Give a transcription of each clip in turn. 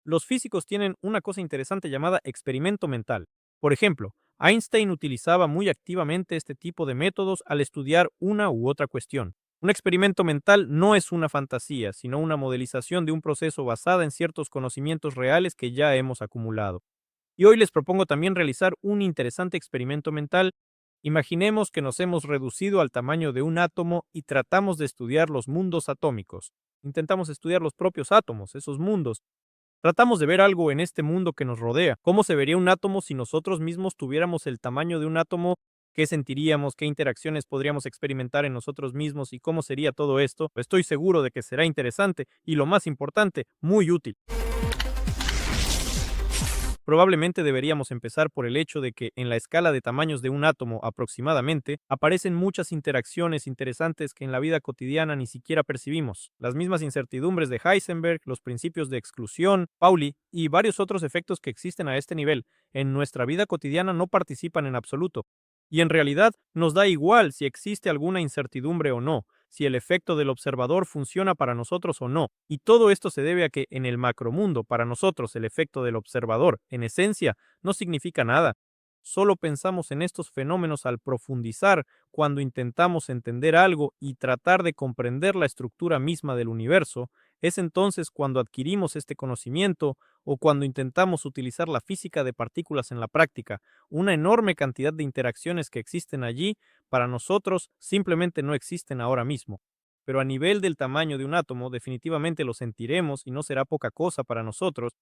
Los físicos tienen una cosa interesante llamada experimento mental. Por ejemplo, Einstein utilizaba muy activamente este tipo de métodos al estudiar una u otra cuestión. Un experimento mental no es una fantasía, sino una modelización de un proceso basada en ciertos conocimientos reales que ya hemos acumulado. Y hoy les propongo también realizar un interesante experimento mental. Imaginemos que nos hemos reducido al tamaño de un átomo y tratamos de estudiar los mundos atómicos. Intentamos estudiar los propios átomos, esos mundos. Tratamos de ver algo en este mundo que nos rodea. ¿Cómo se vería un átomo si nosotros mismos tuviéramos el tamaño de un átomo? ¿Qué sentiríamos? ¿Qué interacciones podríamos experimentar en nosotros mismos? ¿Y cómo sería todo esto? Estoy seguro de que será interesante y, lo más importante, muy útil. Probablemente deberíamos empezar por el hecho de que en la escala de tamaños de un átomo aproximadamente aparecen muchas interacciones interesantes que en la vida cotidiana ni siquiera percibimos. Las mismas incertidumbres de Heisenberg, los principios de exclusión, Pauli y varios otros efectos que existen a este nivel en nuestra vida cotidiana no participan en absoluto. Y en realidad nos da igual si existe alguna incertidumbre o no, si el efecto del observador funciona para nosotros o no. Y todo esto se debe a que en el macromundo, para nosotros, el efecto del observador, en esencia, no significa nada. Solo pensamos en estos fenómenos al profundizar cuando intentamos entender algo y tratar de comprender la estructura misma del universo. Es entonces cuando adquirimos este conocimiento o cuando intentamos utilizar la física de partículas en la práctica. Una enorme cantidad de interacciones que existen allí para nosotros simplemente no existen ahora mismo. Pero a nivel del tamaño de un átomo, definitivamente lo sentiremos y no será poca cosa para nosotros.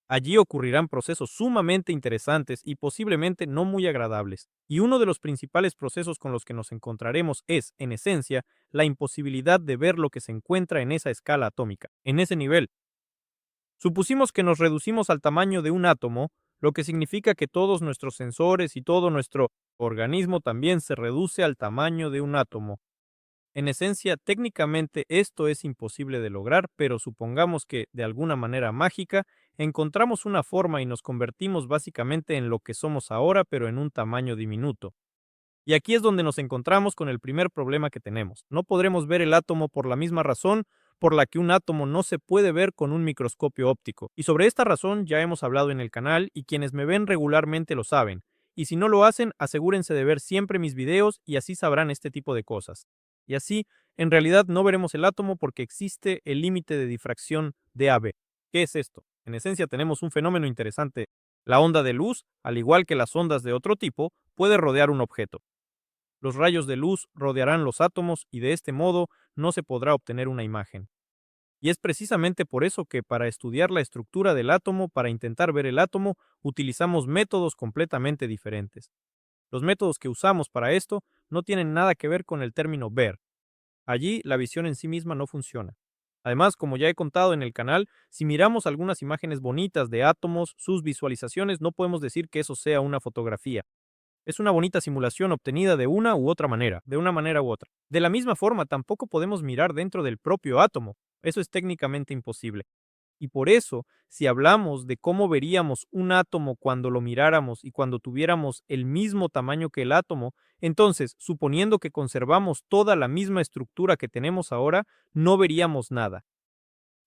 Allí ocurrirán procesos sumamente interesantes y posiblemente no muy agradables. Y uno de los principales procesos con los que nos encontraremos es, en esencia, la imposibilidad de ver lo que se encuentra en esa escala atómica, en ese nivel. Supusimos que nos reducimos al tamaño de un átomo, lo que significa que todos nuestros sensores y todo nuestro organismo también se reduce al tamaño de un átomo. En esencia, técnicamente esto es imposible de lograr, pero supongamos que, de alguna manera mágica, encontramos una forma y nos convertimos básicamente en lo que somos ahora, pero en un tamaño diminuto. Y aquí es donde nos encontramos con el primer problema que tenemos. No podremos ver el átomo por la misma razón por la que un átomo no se puede ver con un microscopio óptico. Y sobre esta razón ya hemos hablado en el canal y quienes me ven regularmente lo saben. Y si no lo hacen, asegúrense de ver siempre mis videos y así sabrán este tipo de cosas. Y así, en realidad no veremos el átomo porque existe el límite de difracción de AB. ¿Qué es esto? En esencia tenemos un fenómeno interesante. La onda de luz, al igual que las ondas de otro tipo, puede rodear un objeto. Los rayos de luz rodearán los átomos y de este modo no se podrá obtener una imagen. Y es precisamente por eso que para estudiar la estructura del átomo, para intentar ver el átomo, utilizamos métodos completamente diferentes. Los métodos que usamos para esto no tienen nada que ver con el término ver. Allí la visión en sí misma no funciona. Además, como ya he contado en el canal, si miramos algunas imágenes bonitas de átomos, sus visualizaciones, no podemos decir que eso sea una fotografía. Es una bonita simulación obtenida de una u otra manera, de una manera u otra. De la misma forma, tampoco podemos mirar dentro del propio átomo. Eso es técnicamente imposible. Y por eso, si hablamos de cómo veríamos un átomo cuando lo miráramos y cuando tuviéramos el mismo tamaño que el átomo, entonces, suponiendo que conservamos toda la misma estructura que tenemos ahora, no veríamos nada.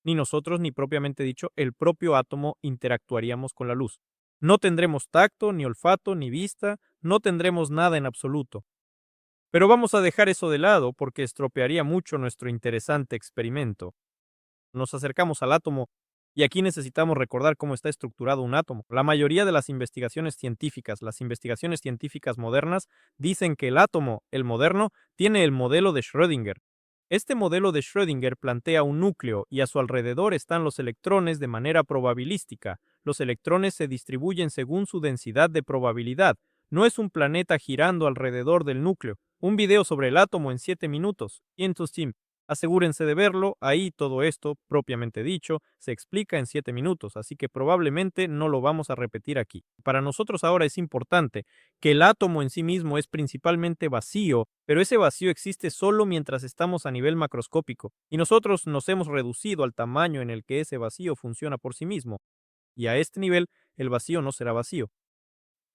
Ni nosotros, ni propiamente dicho, el propio átomo interactuaríamos con la luz. No tendremos tacto, ni olfato, ni vista, no tendremos nada en absoluto. Pero vamos a dejar eso de lado porque estropearía mucho nuestro interesante experimento. Nos acercamos al átomo y aquí necesitamos recordar cómo está estructurado un átomo. La mayoría de las investigaciones científicas modernas, dicen que el átomo, el moderno, tiene el modelo de Schrödinger. Este modelo de Schrödinger plantea un núcleo y a su alrededor están los electrones de manera probabilística. Los electrones se distribuyen según su densidad de probabilidad. No es un planeta girando alrededor del núcleo. Un video sobre el átomo en 7 minutos. Team. Asegúrense de verlo, ahí todo esto, propiamente dicho, se explica en 7 minutos, así que probablemente no lo vamos a repetir aquí. Para nosotros ahora es importante que el átomo en sí mismo es principalmente vacío, pero ese vacío existe solo mientras estamos a nivel macroscópico, y nosotros nos hemos reducido al tamaño en el que ese vacío funciona por sí mismo, y a este nivel el vacío no será vacío.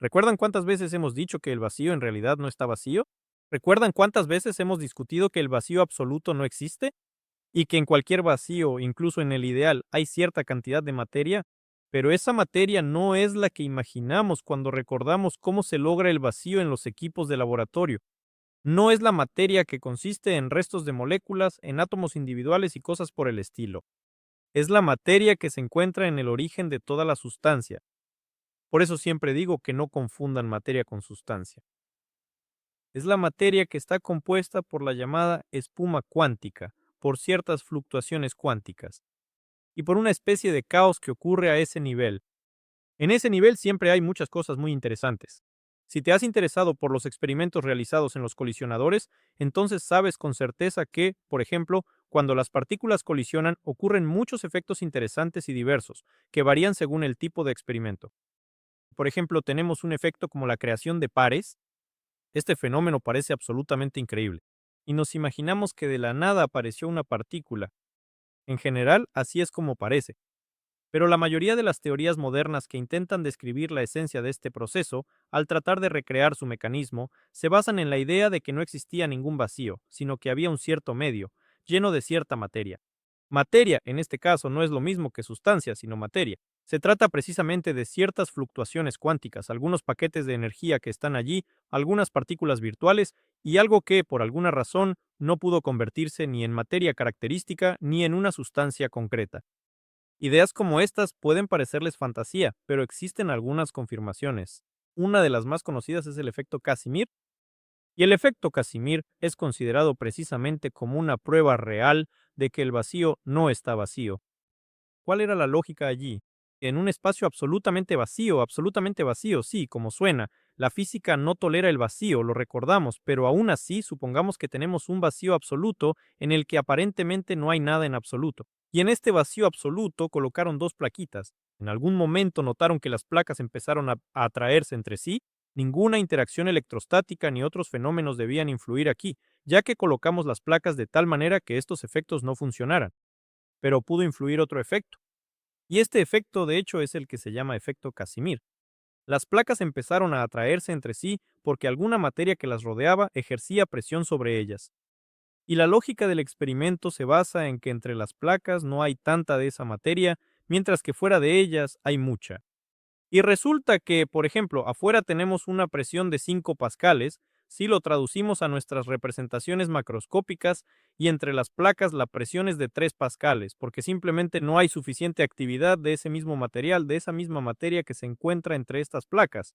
¿Recuerdan cuántas veces hemos dicho que el vacío en realidad no está vacío? ¿Recuerdan cuántas veces hemos discutido que el vacío absoluto no existe? y que en cualquier vacío, incluso en el ideal, hay cierta cantidad de materia, pero esa materia no es la que imaginamos cuando recordamos cómo se logra el vacío en los equipos de laboratorio. No es la materia que consiste en restos de moléculas, en átomos individuales y cosas por el estilo. Es la materia que se encuentra en el origen de toda la sustancia. Por eso siempre digo que no confundan materia con sustancia. Es la materia que está compuesta por la llamada espuma cuántica, por ciertas fluctuaciones cuánticas, y por una especie de caos que ocurre a ese nivel. En ese nivel siempre hay muchas cosas muy interesantes. Si te has interesado por los experimentos realizados en los colisionadores, entonces sabes con certeza que, por ejemplo, cuando las partículas colisionan ocurren muchos efectos interesantes y diversos, que varían según el tipo de experimento. Por ejemplo, tenemos un efecto como la creación de pares. Este fenómeno parece absolutamente increíble, y nos imaginamos que de la nada apareció una partícula. En general, así es como parece. Pero la mayoría de las teorías modernas que intentan describir la esencia de este proceso, al tratar de recrear su mecanismo, se basan en la idea de que no existía ningún vacío, sino que había un cierto medio, lleno de cierta materia. Materia, en este caso, no es lo mismo que sustancia, sino materia. Se trata precisamente de ciertas fluctuaciones cuánticas, algunos paquetes de energía que están allí, algunas partículas virtuales y algo que, por alguna razón, no pudo convertirse ni en materia característica ni en una sustancia concreta. Ideas como estas pueden parecerles fantasía, pero existen algunas confirmaciones. Una de las más conocidas es el efecto Casimir, y el efecto Casimir es considerado precisamente como una prueba real de que el vacío no está vacío. ¿Cuál era la lógica allí? En un espacio absolutamente vacío, sí, como suena. La física no tolera el vacío, lo recordamos, pero aún así supongamos que tenemos un vacío absoluto en el que aparentemente no hay nada en absoluto. Y en este vacío absoluto colocaron dos plaquitas. En algún momento notaron que las placas empezaron a atraerse entre sí. Ninguna interacción electrostática ni otros fenómenos debían influir aquí, ya que colocamos las placas de tal manera que estos efectos no funcionaran. Pero pudo influir otro efecto. Y este efecto, de hecho, es el que se llama efecto Casimir. Las placas empezaron a atraerse entre sí porque alguna materia que las rodeaba ejercía presión sobre ellas. Y la lógica del experimento se basa en que entre las placas no hay tanta de esa materia, mientras que fuera de ellas hay mucha. Y resulta que, por ejemplo, afuera tenemos una presión de 5 pascales, si lo traducimos a nuestras representaciones macroscópicas, y entre las placas la presión es de 3 pascales, porque simplemente no hay suficiente actividad de ese mismo material, de esa misma materia que se encuentra entre estas placas.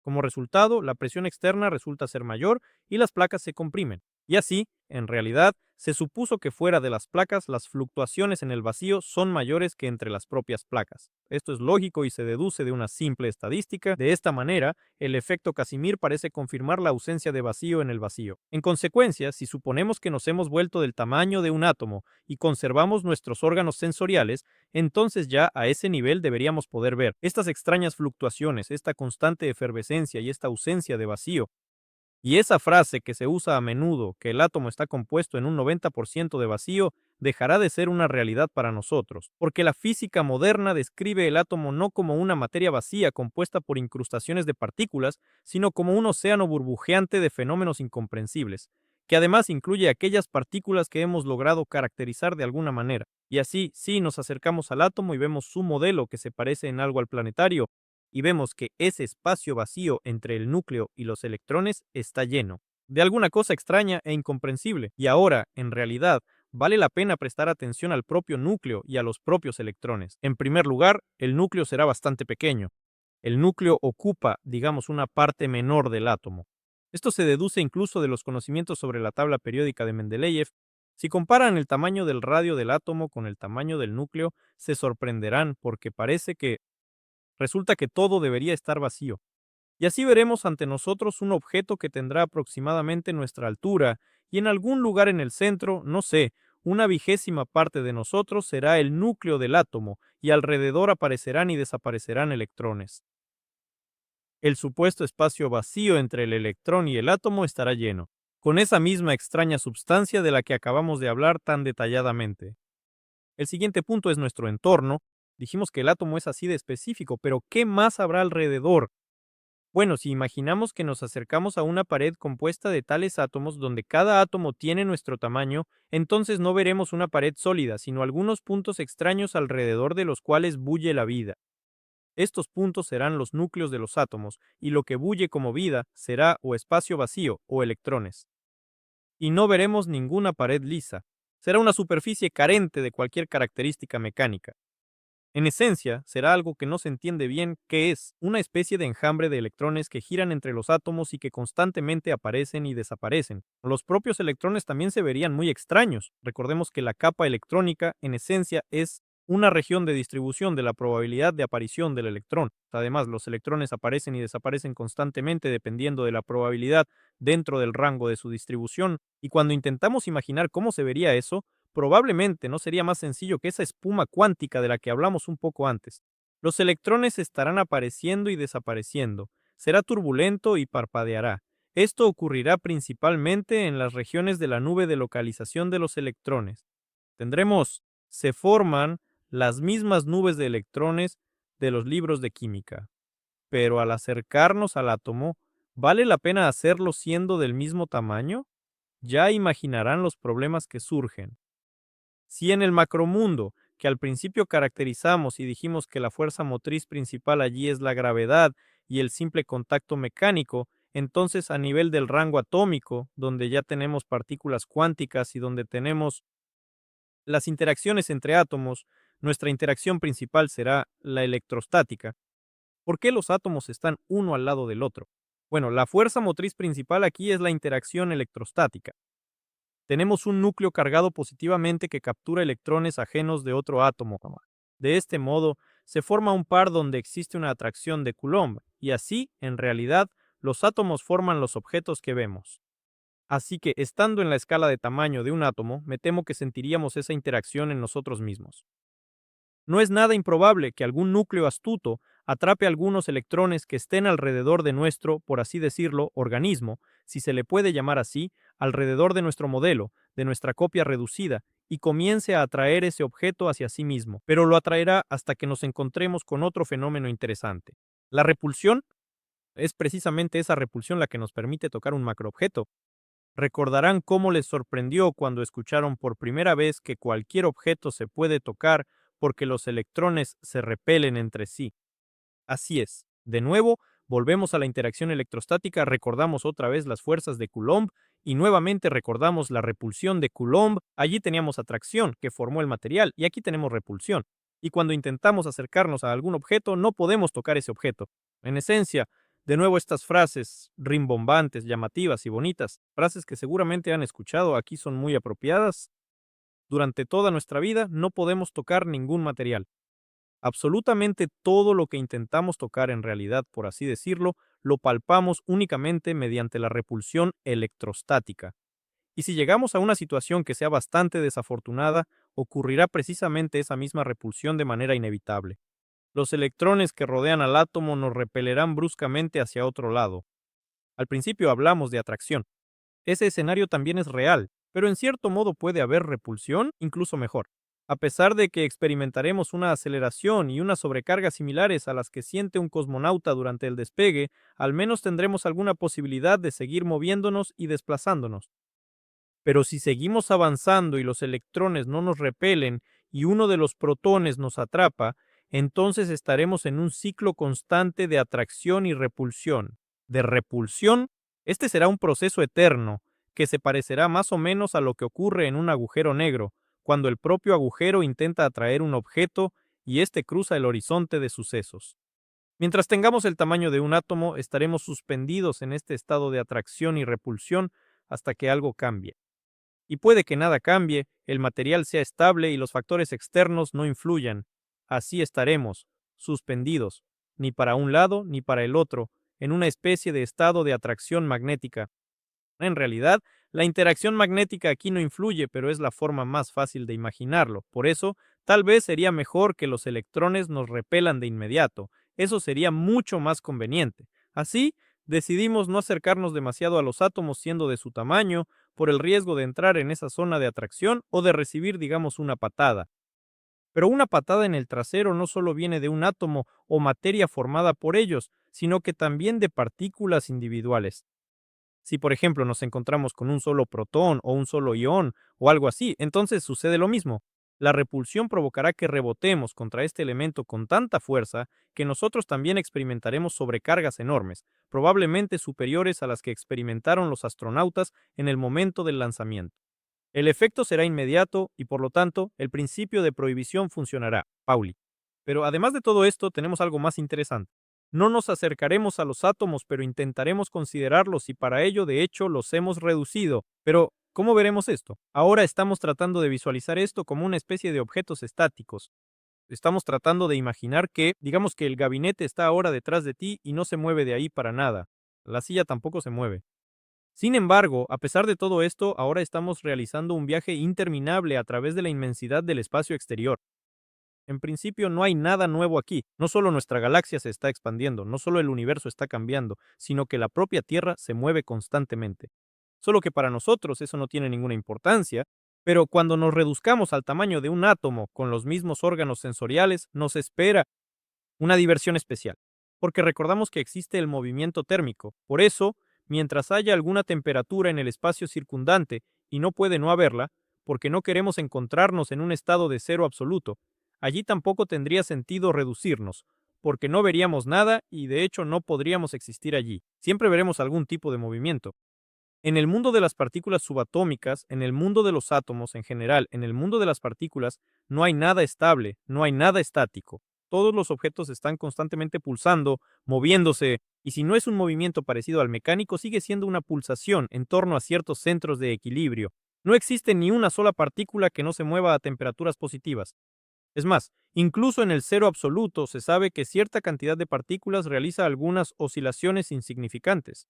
Como resultado, la presión externa resulta ser mayor y las placas se comprimen. Y así, en realidad, se supuso que fuera de las placas las fluctuaciones en el vacío son mayores que entre las propias placas. Esto es lógico y se deduce de una simple estadística. De esta manera, el efecto Casimir parece confirmar la ausencia de vacío en el vacío. En consecuencia, si suponemos que nos hemos vuelto del tamaño de un átomo y conservamos nuestros órganos sensoriales, entonces ya a ese nivel deberíamos poder ver estas extrañas fluctuaciones, esta constante efervescencia y esta ausencia de vacío. Y esa frase que se usa a menudo, que el átomo está compuesto en un 90% de vacío, dejará de ser una realidad para nosotros, porque la física moderna describe el átomo no como una materia vacía compuesta por incrustaciones de partículas, sino como un océano burbujeante de fenómenos incomprensibles, que además incluye aquellas partículas que hemos logrado caracterizar de alguna manera. Y así, sí, nos acercamos al átomo y vemos su modelo que se parece en algo al planetario, y vemos que ese espacio vacío entre el núcleo y los electrones está lleno de alguna cosa extraña e incomprensible. Y ahora, en realidad, vale la pena prestar atención al propio núcleo y a los propios electrones. En primer lugar, el núcleo será bastante pequeño. El núcleo ocupa, digamos, una parte menor del átomo. Esto se deduce incluso de los conocimientos sobre la tabla periódica de Mendeleev. Si comparan el tamaño del radio del átomo con el tamaño del núcleo, se sorprenderán porque parece que resulta que todo debería estar vacío. Y así veremos ante nosotros un objeto que tendrá aproximadamente nuestra altura, y en algún lugar en el centro, no sé, una vigésima parte de nosotros será el núcleo del átomo, y alrededor aparecerán y desaparecerán electrones. El supuesto espacio vacío entre el electrón y el átomo estará lleno, con esa misma extraña substancia de la que acabamos de hablar tan detalladamente. El siguiente punto es nuestro entorno. Dijimos que el átomo es así de específico, pero ¿qué más habrá alrededor? Bueno, si imaginamos que nos acercamos a una pared compuesta de tales átomos donde cada átomo tiene nuestro tamaño, entonces no veremos una pared sólida, sino algunos puntos extraños alrededor de los cuales bulle la vida. Estos puntos serán los núcleos de los átomos, y lo que bulle como vida será o espacio vacío o electrones. Y no veremos ninguna pared lisa. Será una superficie carente de cualquier característica mecánica. En esencia, será algo que no se entiende bien qué es, una especie de enjambre de electrones que giran entre los átomos y que constantemente aparecen y desaparecen. Los propios electrones también se verían muy extraños. Recordemos que la capa electrónica, en esencia, es una región de distribución de la probabilidad de aparición del electrón. Además, los electrones aparecen y desaparecen constantemente dependiendo de la probabilidad dentro del rango de su distribución. Y cuando intentamos imaginar cómo se vería eso, probablemente no sería más sencillo que esa espuma cuántica de la que hablamos un poco antes. Los electrones estarán apareciendo y desapareciendo. Será turbulento y parpadeará. Esto ocurrirá principalmente en las regiones de la nube de localización de los electrones. Se forman las mismas nubes de electrones de los libros de química. Pero al acercarnos al átomo, ¿vale la pena hacerlo siendo del mismo tamaño? Ya imaginarán los problemas que surgen. Si en el macromundo, que al principio caracterizamos y dijimos que la fuerza motriz principal allí es la gravedad y el simple contacto mecánico, entonces a nivel del rango atómico, donde ya tenemos partículas cuánticas y donde tenemos las interacciones entre átomos, nuestra interacción principal será la electrostática. ¿Por qué los átomos están uno al lado del otro? Bueno, la fuerza motriz principal aquí es la interacción electrostática. Tenemos un núcleo cargado positivamente que captura electrones ajenos de otro átomo. De este modo, se forma un par donde existe una atracción de Coulomb, y así, en realidad, los átomos forman los objetos que vemos. Así que, estando en la escala de tamaño de un átomo, me temo que sentiríamos esa interacción en nosotros mismos. No es nada improbable que algún núcleo astuto atrape algunos electrones que estén alrededor de nuestro, por así decirlo, organismo, si se le puede llamar así, alrededor de nuestro modelo, de nuestra copia reducida, y comience a atraer ese objeto hacia sí mismo, pero lo atraerá hasta que nos encontremos con otro fenómeno interesante. La repulsión es precisamente esa repulsión la que nos permite tocar un macroobjeto. Recordarán cómo les sorprendió cuando escucharon por primera vez que cualquier objeto se puede tocar porque los electrones se repelen entre sí. Así es. De nuevo, volvemos a la interacción electrostática, recordamos otra vez las fuerzas de Coulomb y nuevamente recordamos la repulsión de Coulomb. Allí teníamos atracción, que formó el material, y aquí tenemos repulsión. Y cuando intentamos acercarnos a algún objeto, no podemos tocar ese objeto. En esencia, de nuevo estas frases rimbombantes, llamativas y bonitas, frases que seguramente han escuchado aquí son muy apropiadas. Durante toda nuestra vida no podemos tocar ningún material. Absolutamente todo lo que intentamos tocar en realidad, por así decirlo, lo palpamos únicamente mediante la repulsión electrostática. Y si llegamos a una situación que sea bastante desafortunada, ocurrirá precisamente esa misma repulsión de manera inevitable. Los electrones que rodean al átomo nos repelerán bruscamente hacia otro lado. Al principio hablamos de atracción. Ese escenario también es real, pero en cierto modo puede haber repulsión, incluso mejor. A pesar de que experimentaremos una aceleración y una sobrecarga similares a las que siente un cosmonauta durante el despegue, al menos tendremos alguna posibilidad de seguir moviéndonos y desplazándonos. Pero si seguimos avanzando y los electrones no nos repelen y uno de los protones nos atrapa, entonces estaremos en un ciclo constante de atracción y repulsión. De repulsión, este será un proceso eterno, que se parecerá más o menos a lo que ocurre en un agujero negro, cuando el propio agujero intenta atraer un objeto y éste cruza el horizonte de sucesos. Mientras tengamos el tamaño de un átomo, estaremos suspendidos en este estado de atracción y repulsión hasta que algo cambie. Y puede que nada cambie, el material sea estable y los factores externos no influyan. Así estaremos, suspendidos, ni para un lado ni para el otro, en una especie de estado de atracción magnética. En realidad, la interacción magnética aquí no influye, pero es la forma más fácil de imaginarlo. Por eso, tal vez sería mejor que los electrones nos repelan de inmediato. Eso sería mucho más conveniente. Así, decidimos no acercarnos demasiado a los átomos siendo de su tamaño, por el riesgo de entrar en esa zona de atracción o de recibir, digamos, una patada. Pero una patada en el trasero no solo viene de un átomo o materia formada por ellos, sino que también de partículas individuales. Si, por ejemplo, nos encontramos con un solo protón o un solo ión o algo así, entonces sucede lo mismo. La repulsión provocará que rebotemos contra este elemento con tanta fuerza que nosotros también experimentaremos sobrecargas enormes, probablemente superiores a las que experimentaron los astronautas en el momento del lanzamiento. El efecto será inmediato y, por lo tanto, el principio de prohibición funcionará. Pauli. Pero además de todo esto, tenemos algo más interesante. No nos acercaremos a los átomos, pero intentaremos considerarlos y para ello, de hecho, los hemos reducido. Pero, ¿cómo veremos esto? Ahora estamos tratando de visualizar esto como una especie de objetos estáticos. Estamos tratando de imaginar que, digamos que el gabinete está ahora detrás de ti y no se mueve de ahí para nada. La silla tampoco se mueve. Sin embargo, a pesar de todo esto, ahora estamos realizando un viaje interminable a través de la inmensidad del espacio exterior. En principio no hay nada nuevo aquí. No solo nuestra galaxia se está expandiendo, no solo el universo está cambiando, sino que la propia Tierra se mueve constantemente. Solo que para nosotros eso no tiene ninguna importancia, pero cuando nos reduzcamos al tamaño de un átomo con los mismos órganos sensoriales, nos espera una diversión especial, porque recordamos que existe el movimiento térmico. Por eso, mientras haya alguna temperatura en el espacio circundante, y no puede no haberla, porque no queremos encontrarnos en un estado de cero absoluto, allí tampoco tendría sentido reducirnos, porque no veríamos nada y de hecho no podríamos existir allí. Siempre veremos algún tipo de movimiento. En el mundo de las partículas subatómicas, en el mundo de los átomos en general, en el mundo de las partículas, no hay nada estable, no hay nada estático. Todos los objetos están constantemente pulsando, moviéndose, y si no es un movimiento parecido al mecánico, sigue siendo una pulsación en torno a ciertos centros de equilibrio. No existe ni una sola partícula que no se mueva a temperaturas positivas. Es más, incluso en el cero absoluto se sabe que cierta cantidad de partículas realiza algunas oscilaciones insignificantes.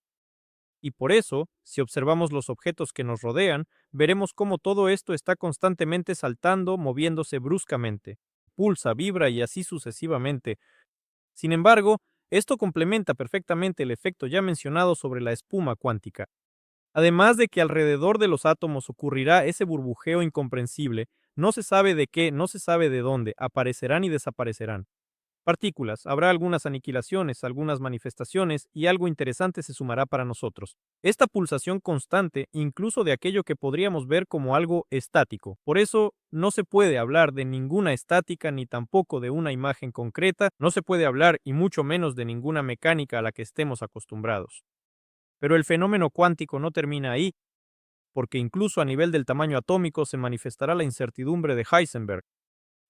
Y por eso, si observamos los objetos que nos rodean, veremos cómo todo esto está constantemente saltando, moviéndose bruscamente. Pulsa, vibra y así sucesivamente. Sin embargo, esto complementa perfectamente el efecto ya mencionado sobre la espuma cuántica. Además de que alrededor de los átomos ocurrirá ese burbujeo incomprensible, no se sabe de qué, no se sabe de dónde, aparecerán y desaparecerán. Partículas, habrá algunas aniquilaciones, algunas manifestaciones y algo interesante se sumará para nosotros. Esta pulsación constante, incluso de aquello que podríamos ver como algo estático. Por eso, no se puede hablar de ninguna estática ni tampoco de una imagen concreta, no se puede hablar y mucho menos de ninguna mecánica a la que estemos acostumbrados. Pero el fenómeno cuántico no termina ahí, porque incluso a nivel del tamaño atómico se manifestará la incertidumbre de Heisenberg.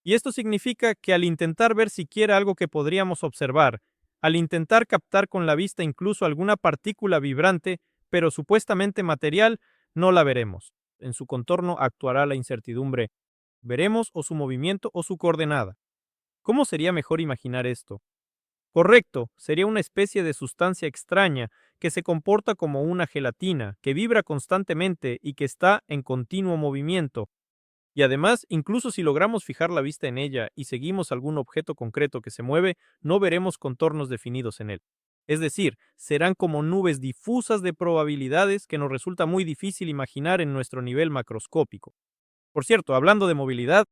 Y esto significa que al intentar ver siquiera algo que podríamos observar, al intentar captar con la vista incluso alguna partícula vibrante, pero supuestamente material, no la veremos. En su contorno actuará la incertidumbre. Veremos o su movimiento o su coordenada. ¿Cómo sería mejor imaginar esto? Correcto, sería una especie de sustancia extraña que se comporta como una gelatina, que vibra constantemente y que está en continuo movimiento. Y además, incluso si logramos fijar la vista en ella y seguimos algún objeto concreto que se mueve, no veremos contornos definidos en él. Es decir, serán como nubes difusas de probabilidades que nos resulta muy difícil imaginar en nuestro nivel macroscópico. Por cierto, hablando de movilidad,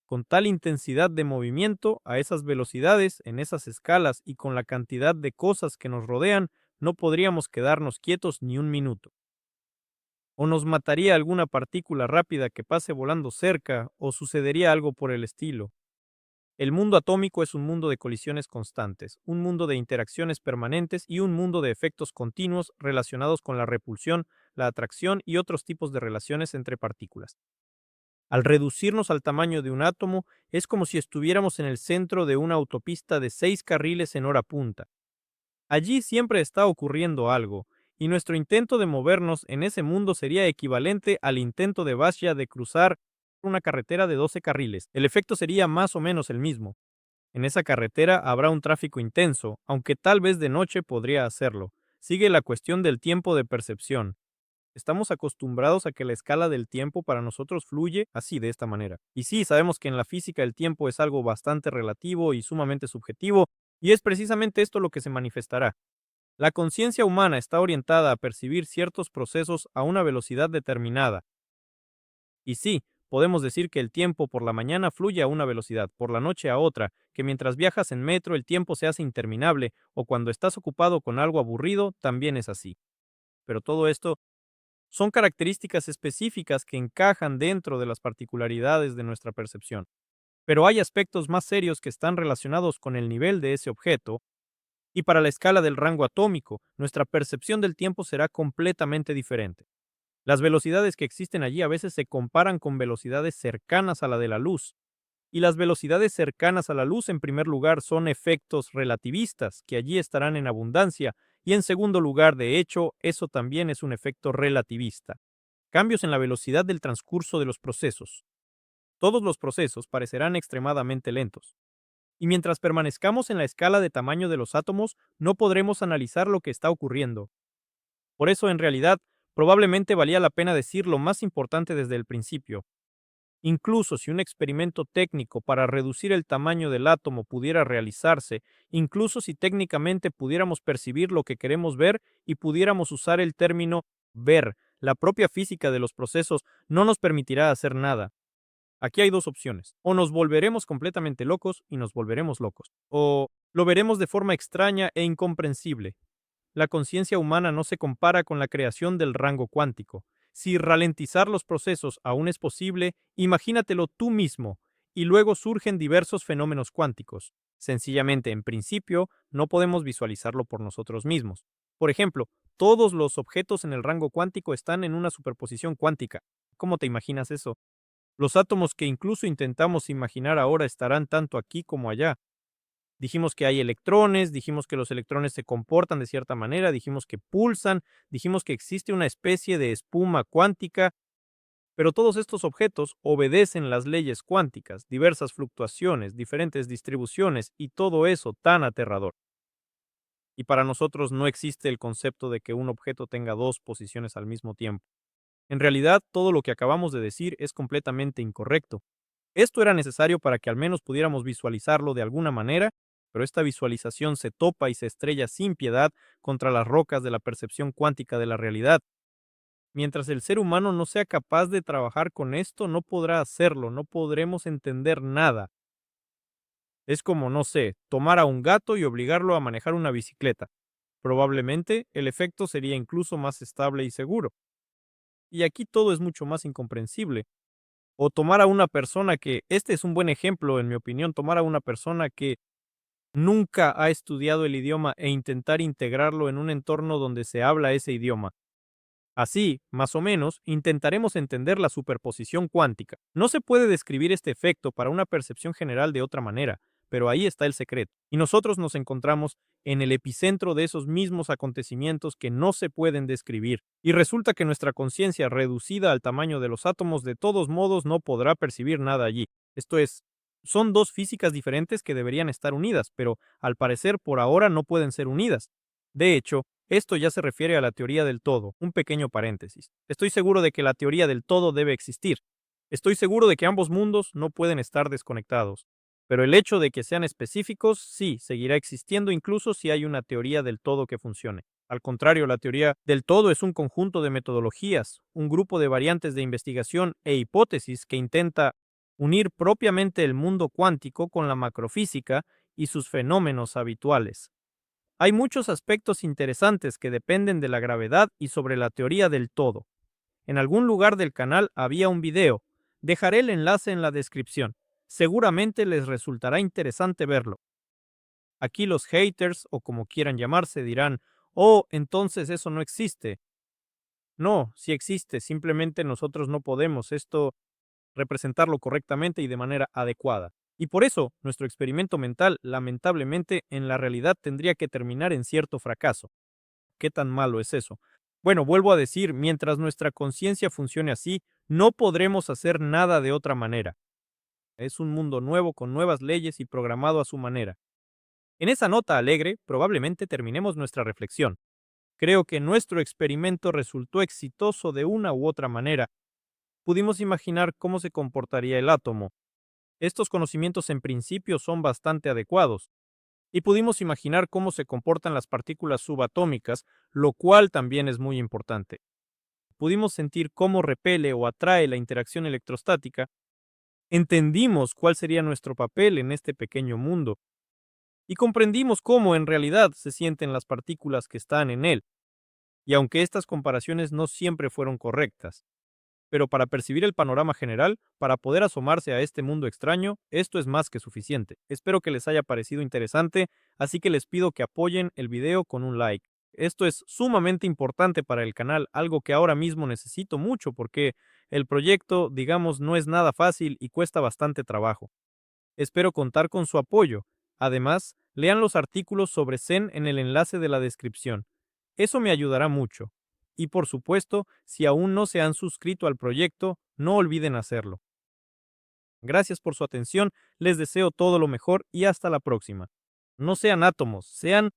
con tal intensidad de movimiento, a esas velocidades, en esas escalas y con la cantidad de cosas que nos rodean, no podríamos quedarnos quietos ni un minuto. O nos mataría alguna partícula rápida que pase volando cerca, o sucedería algo por el estilo. El mundo atómico es un mundo de colisiones constantes, un mundo de interacciones permanentes y un mundo de efectos continuos relacionados con la repulsión, la atracción y otros tipos de relaciones entre partículas. Al reducirnos al tamaño de un átomo, es como si estuviéramos en el centro de una autopista de 6 carriles en hora punta. Allí siempre está ocurriendo algo, y nuestro intento de movernos en ese mundo sería equivalente al intento de Basia de cruzar una carretera de 12 carriles. El efecto sería más o menos el mismo. En esa carretera habrá un tráfico intenso, aunque tal vez de noche podría hacerlo. Sigue la cuestión del tiempo de percepción. Estamos acostumbrados a que la escala del tiempo para nosotros fluye así, de esta manera. Y sí, sabemos que en la física el tiempo es algo bastante relativo y sumamente subjetivo, y es precisamente esto lo que se manifestará. La conciencia humana está orientada a percibir ciertos procesos a una velocidad determinada. Y sí, Podemos decir que el tiempo por la mañana fluye a una velocidad, por la noche a otra, que mientras viajas en metro el tiempo se hace interminable, o cuando estás ocupado con algo aburrido, también es así. Pero todo esto son características específicas que encajan dentro de las particularidades de nuestra percepción. Pero hay aspectos más serios que están relacionados con el nivel de ese objeto, y para la escala del rango atómico, nuestra percepción del tiempo será completamente diferente. Las velocidades que existen allí a veces se comparan con velocidades cercanas a la de la luz, y las velocidades cercanas a la luz, en primer lugar, son efectos relativistas, que allí estarán en abundancia, y en segundo lugar, de hecho, eso también es un efecto relativista. Cambios en la velocidad del transcurso de los procesos. Todos los procesos parecerán extremadamente lentos. Y mientras permanezcamos en la escala de tamaño de los átomos, no podremos analizar lo que está ocurriendo. Por eso, en realidad, probablemente valía la pena decir lo más importante desde el principio. Incluso si un experimento técnico para reducir el tamaño del átomo pudiera realizarse, incluso si técnicamente pudiéramos percibir lo que queremos ver y pudiéramos usar el término ver, la propia física de los procesos no nos permitirá hacer nada. Aquí hay dos opciones: o nos volveremos completamente locos y nos volveremos locos, o lo veremos de forma extraña e incomprensible. La conciencia humana no se compara con la creación del rango cuántico. Si ralentizar los procesos aún es posible, imagínatelo tú mismo, y luego surgen diversos fenómenos cuánticos. Sencillamente, en principio, no podemos visualizarlo por nosotros mismos. Por ejemplo, todos los objetos en el rango cuántico están en una superposición cuántica. ¿Cómo te imaginas eso? Los átomos que incluso intentamos imaginar ahora estarán tanto aquí como allá. Dijimos que hay electrones, dijimos que los electrones se comportan de cierta manera, dijimos que pulsan, dijimos que existe una especie de espuma cuántica, pero todos estos objetos obedecen las leyes cuánticas, diversas fluctuaciones, diferentes distribuciones y todo eso tan aterrador. Y para nosotros no existe el concepto de que un objeto tenga dos posiciones al mismo tiempo. En realidad, todo lo que acabamos de decir es completamente incorrecto. Esto era necesario para que al menos pudiéramos visualizarlo de alguna manera, pero esta visualización se topa y se estrella sin piedad contra las rocas de la percepción cuántica de la realidad. Mientras el ser humano no sea capaz de trabajar con esto, no podrá hacerlo, no podremos entender nada. Es como, no sé, tomar a un gato y obligarlo a manejar una bicicleta. Probablemente el efecto sería incluso más estable y seguro. Y aquí todo es mucho más incomprensible. O tomar a una persona que, este es un buen ejemplo, en mi opinión, tomar a una persona que nunca ha estudiado el idioma e intentar integrarlo en un entorno donde se habla ese idioma. Así, más o menos, intentaremos entender la superposición cuántica. No se puede describir este efecto para una percepción general de otra manera, pero ahí está el secreto. Y nosotros nos encontramos en el epicentro de esos mismos acontecimientos que no se pueden describir. Y resulta que nuestra conciencia, reducida al tamaño de los átomos, de todos modos no podrá percibir nada allí. Esto es, son dos físicas diferentes que deberían estar unidas, pero al parecer por ahora no pueden ser unidas. De hecho, esto ya se refiere a la teoría del todo. Un pequeño paréntesis. Estoy seguro de que la teoría del todo debe existir. Estoy seguro de que ambos mundos no pueden estar desconectados. Pero el hecho de que sean específicos, sí, seguirá existiendo incluso si hay una teoría del todo que funcione. Al contrario, la teoría del todo es un conjunto de metodologías, un grupo de variantes de investigación e hipótesis que intenta unir propiamente el mundo cuántico con la macrofísica y sus fenómenos habituales. Hay muchos aspectos interesantes que dependen de la gravedad y sobre la teoría del todo. En algún lugar del canal había un video. Dejaré el enlace en la descripción. Seguramente les resultará interesante verlo. Aquí los haters, o como quieran llamarse, dirán: oh, entonces eso no existe. No, sí existe, simplemente nosotros no podemos representarlo correctamente y de manera adecuada. Y por eso, nuestro experimento mental, lamentablemente, en la realidad tendría que terminar en cierto fracaso. ¿Qué tan malo es eso? Bueno, vuelvo a decir, mientras nuestra conciencia funcione así, no podremos hacer nada de otra manera. Es un mundo nuevo con nuevas leyes y programado a su manera. En esa nota alegre, probablemente terminemos nuestra reflexión. Creo que nuestro experimento resultó exitoso de una u otra manera. Pudimos imaginar cómo se comportaría el átomo. Estos conocimientos en principio son bastante adecuados. Y pudimos imaginar cómo se comportan las partículas subatómicas, lo cual también es muy importante. pudimos sentir cómo repele o atrae la interacción electrostática, entendimos cuál sería nuestro papel en este pequeño mundo y comprendimos cómo en realidad se sienten las partículas que están en él. Y aunque estas comparaciones no siempre fueron correctas, pero para percibir el panorama general, para poder asomarse a este mundo extraño, esto es más que suficiente. Espero que les haya parecido interesante, así que les pido que apoyen el video con un like. Esto es sumamente importante para el canal, algo que ahora mismo necesito mucho porque el proyecto, digamos, no es nada fácil y cuesta bastante trabajo. Espero contar con su apoyo. Además, lean los artículos sobre Zen en el enlace de la descripción. Eso me ayudará mucho. Y por supuesto, si aún no se han suscrito al proyecto, no olviden hacerlo. Gracias por su atención, les deseo todo lo mejor y hasta la próxima. No sean átomos, sean